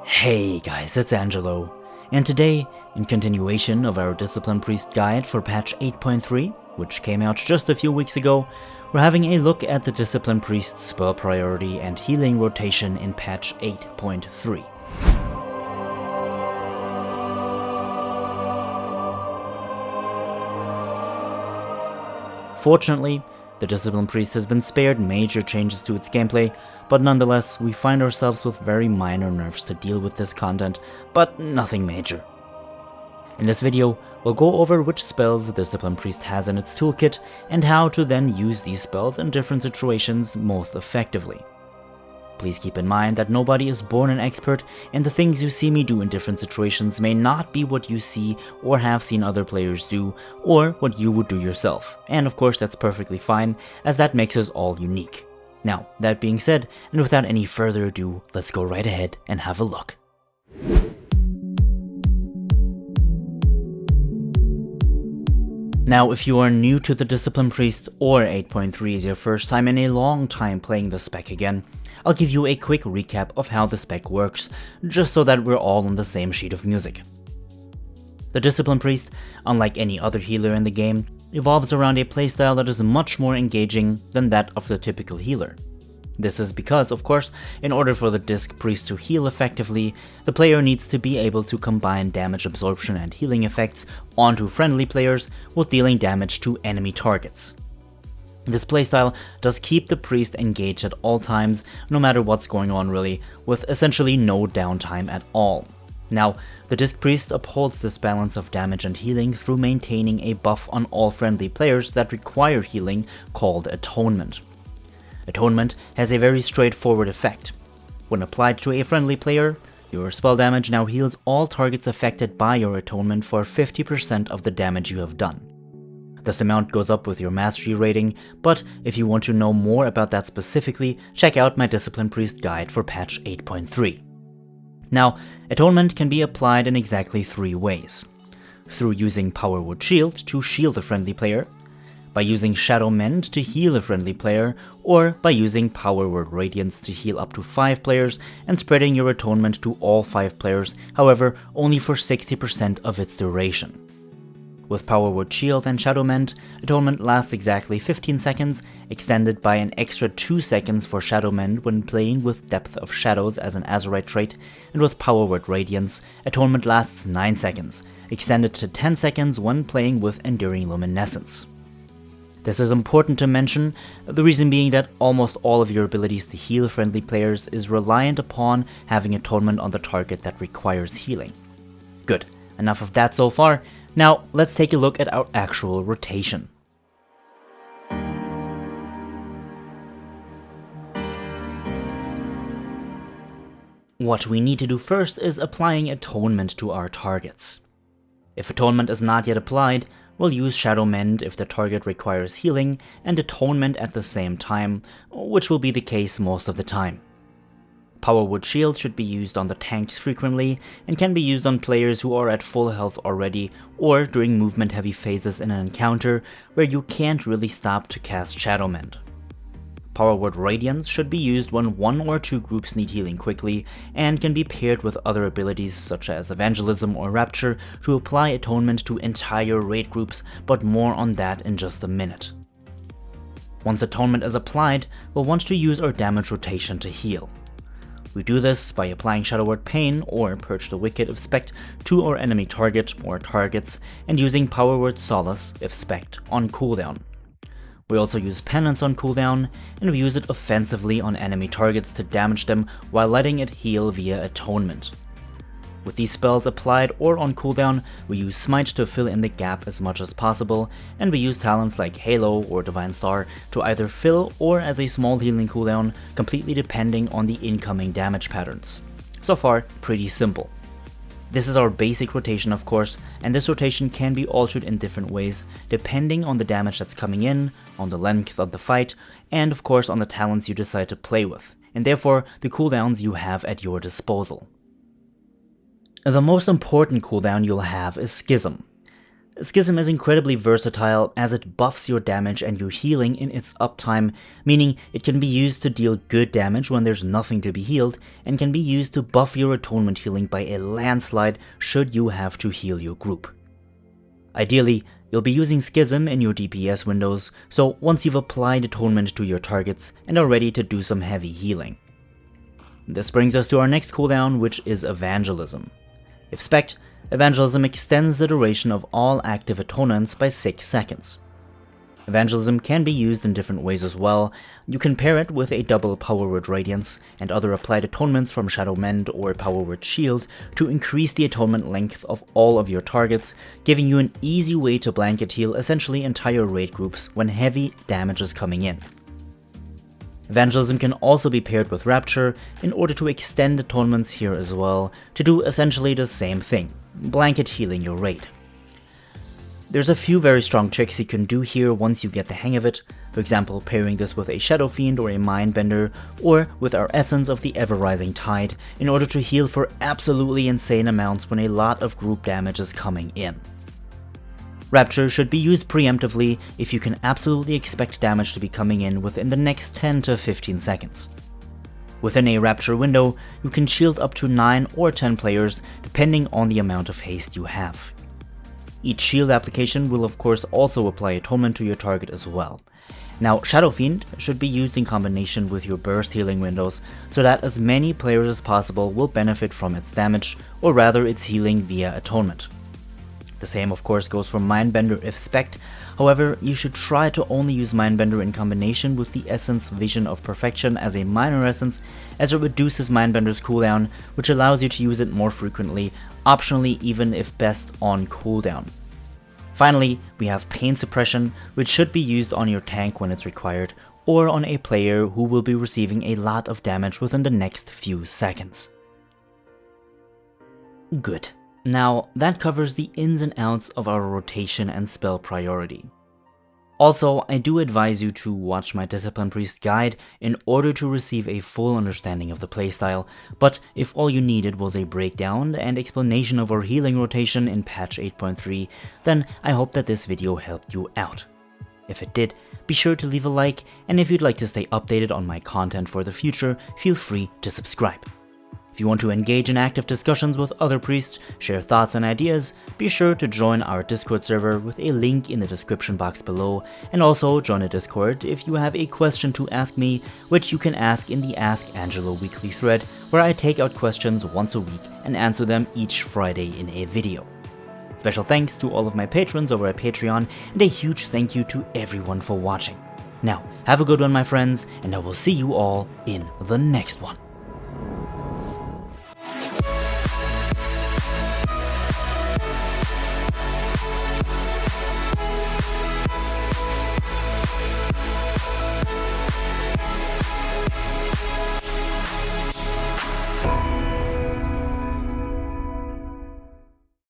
Hey guys, it's Angelo, and today, in continuation of our Discipline Priest guide for patch 8.3, which came out just a few weeks ago, we're having a look at the Discipline Priest spell priority and healing rotation in patch 8.3. Fortunately, the Discipline Priest has been spared major changes to its gameplay, but nonetheless, we find ourselves with very minor nerfs to deal with this content, but nothing major. In this video, we'll go over which spells the Discipline Priest has in its toolkit, and how to then use these spells in different situations most effectively. Please keep in mind that nobody is born an expert, and the things you see me do in different situations may not be what you see or have seen other players do, or what you would do yourself. And of course that's perfectly fine, as that makes us all unique. Now, that being said, and without any further ado, let's go right ahead and have a look. Now, if you are new to the Discipline Priest, or 8.3 is your first time in a long time playing the spec again, I'll give you a quick recap of how the spec works, just so that we're all on the same sheet of music. The Discipline Priest, unlike any other healer in the game, evolves around a playstyle that is much more engaging than that of the typical healer. This is because, of course, in order for the Disc Priest to heal effectively, the player needs to be able to combine damage absorption and healing effects onto friendly players with dealing damage to enemy targets. This playstyle does keep the priest engaged at all times, no matter what's going on really, with essentially no downtime at all. Now, the Disc Priest upholds this balance of damage and healing through maintaining a buff on all friendly players that require healing called Atonement. Atonement has a very straightforward effect. When applied to a friendly player, your spell damage now heals all targets affected by your Atonement for 50% of the damage you have done. This amount goes up with your mastery rating, but if you want to know more about that specifically, check out my Discipline Priest guide for patch 8.3. Now, Atonement can be applied in exactly 3 ways. Through using Power Word Shield to shield a friendly player, by using Shadow Mend to heal a friendly player, or by using Power Word Radiance to heal up to 5 players and spreading your Atonement to all 5 players, however, only for 60% of its duration. With Power Word Shield and Shadow Mend, Atonement lasts exactly 15 seconds, extended by an extra 2 seconds for Shadow Mend when playing with Depth of Shadows as an Azurite trait, and with Power Word Radiance, Atonement lasts 9 seconds, extended to 10 seconds when playing with Enduring Luminescence. This is important to mention, the reason being that almost all of your abilities to heal friendly players is reliant upon having Atonement on the target that requires healing. Good, enough of that so far. Now, let's take a look at our actual rotation. What we need to do first is applying Atonement to our targets. If Atonement is not yet applied, we'll use Shadow Mend if the target requires healing, and Atonement at the same time, which will be the case most of the time. Power Word Shield should be used on the tanks frequently, and can be used on players who are at full health already, or during movement heavy phases in an encounter where you can't really stop to cast Shadow Mend. Power Word Radiance should be used when 1 or 2 groups need healing quickly, and can be paired with other abilities such as Evangelism or Rapture to apply Atonement to entire raid groups, but more on that in just a minute. Once Atonement is applied, we'll want to use our damage rotation to heal. We do this by applying Shadow Word Pain or Purge the Wicked if spec'd to our enemy target or targets, and using Power Word Solace if spec'd on cooldown. We also use Penance on cooldown, and we use it offensively on enemy targets to damage them while letting it heal via Atonement. With these spells applied or on cooldown, we use Smite to fill in the gap as much as possible, and we use talents like Halo or Divine Star to either fill or as a small healing cooldown, completely depending on the incoming damage patterns. So far, pretty simple. This is our basic rotation of course, and this rotation can be altered in different ways, depending on the damage that's coming in, on the length of the fight, and of course on the talents you decide to play with, and therefore the cooldowns you have at your disposal. The most important cooldown you'll have is Schism. Schism is incredibly versatile as it buffs your damage and your healing in its uptime, meaning it can be used to deal good damage when there's nothing to be healed, and can be used to buff your atonement healing by a landslide should you have to heal your group. Ideally, you'll be using Schism in your DPS windows, so once you've applied atonement to your targets and are ready to do some heavy healing. This brings us to our next cooldown, which is Evangelism. If spec'd, Evangelism extends the duration of all active atonements by 6 seconds. Evangelism can be used in different ways as well. You can pair it with a double Power Word Radiance and other applied atonements from Shadow Mend or Power Word Shield to increase the atonement length of all of your targets, giving you an easy way to blanket heal essentially entire raid groups when heavy damage is coming in. Evangelism can also be paired with Rapture in order to extend atonements here as well, to do essentially the same thing, blanket healing your raid. There's a few very strong tricks you can do here once you get the hang of it, for example pairing this with a Shadow Fiend or a Mindbender, or with our Essence of the Ever-Rising Tide in order to heal for absolutely insane amounts when a lot of group damage is coming in. Rapture should be used preemptively if you can absolutely expect damage to be coming in within the next 10 to 15 seconds. Within a Rapture window, you can shield up to 9 or 10 players depending on the amount of haste you have. Each shield application will of course also apply atonement to your target as well. Now, Shadow Fiend should be used in combination with your burst healing windows so that as many players as possible will benefit from its damage, or rather its healing via atonement. The same of course goes for Mindbender if spec'd, however you should try to only use Mindbender in combination with the Essence Vision of Perfection as a minor essence, as it reduces Mindbender's cooldown, which allows you to use it more frequently, optionally even if best on cooldown. Finally, we have Pain Suppression, which should be used on your tank when it's required, or on a player who will be receiving a lot of damage within the next few seconds. Good. Now, that covers the ins and outs of our rotation and spell priority. Also, I do advise you to watch my Discipline Priest guide in order to receive a full understanding of the playstyle, but if all you needed was a breakdown and explanation of our healing rotation in patch 8.3, then I hope that this video helped you out. If it did, be sure to leave a like, and if you'd like to stay updated on my content for the future, feel free to subscribe. If you want to engage in active discussions with other priests, share thoughts and ideas, be sure to join our Discord server with a link in the description box below, and also join a Discord if you have a question to ask me, which you can ask in the Ask Angelo weekly thread, where I take out questions once a week and answer them each Friday in a video. Special thanks to all of my patrons over at Patreon, and a huge thank you to everyone for watching. Now, have a good one my friends, and I will see you all in the next one.